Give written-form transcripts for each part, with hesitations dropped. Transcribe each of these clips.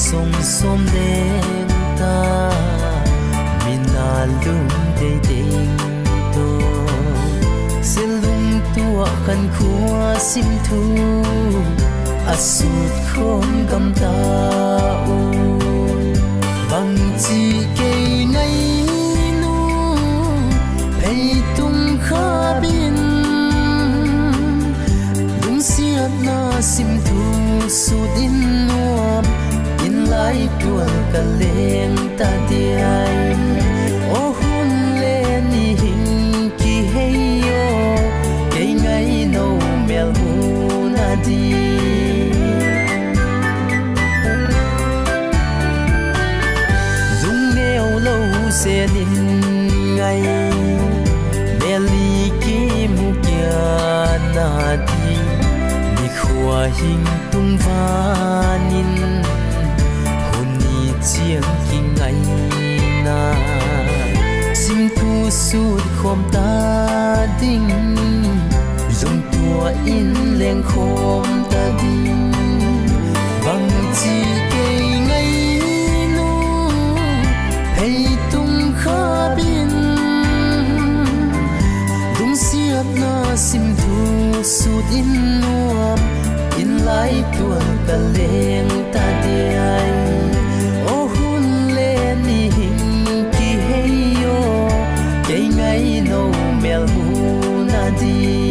sông xôm đen ta mình là lung đầy tình tô sẽ lung tua khăn khua sim thu sụt khôn cầm ta u bằng chỉ cây ngay nu hay tung khá bin đúng xiết na sim thu sụt in nuam in lại tuôn cả lên ta diai ô hun lên ni hình kỳ hay yo cây ngay nâu mèo hu na đi sẽ đến ngày mẹ ly kia mu kia na đi ni khua hình tung vanin hôn ni chiang khi ngày na sim thu suốt khom ta ding dùng tua in lên khom ta ding bằng chỉ cây ngày nu hay khá bin đúng xiết na sim thu sụt in nuam in lại tuôn cả lên ta diai ô hun lên ni hình kỳ hay yo cây ngay nâu mèo hu na đi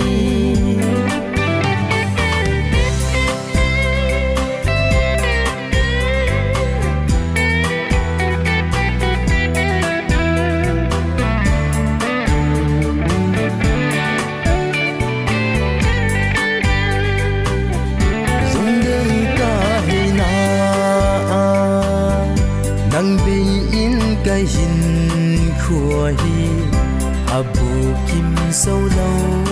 cái hình khua hi abu kim sâu lâu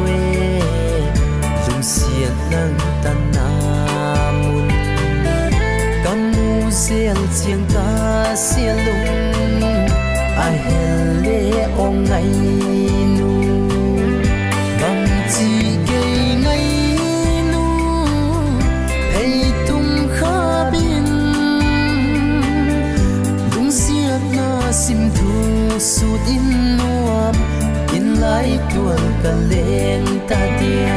e dùng xiết nâng tan namun kamu siang chiang ta sia lung a hele ong ngai nu bang chi ke ngai nu hey tum kha bin sim thu sụt in nuam in lại tuôn cả lên ta tia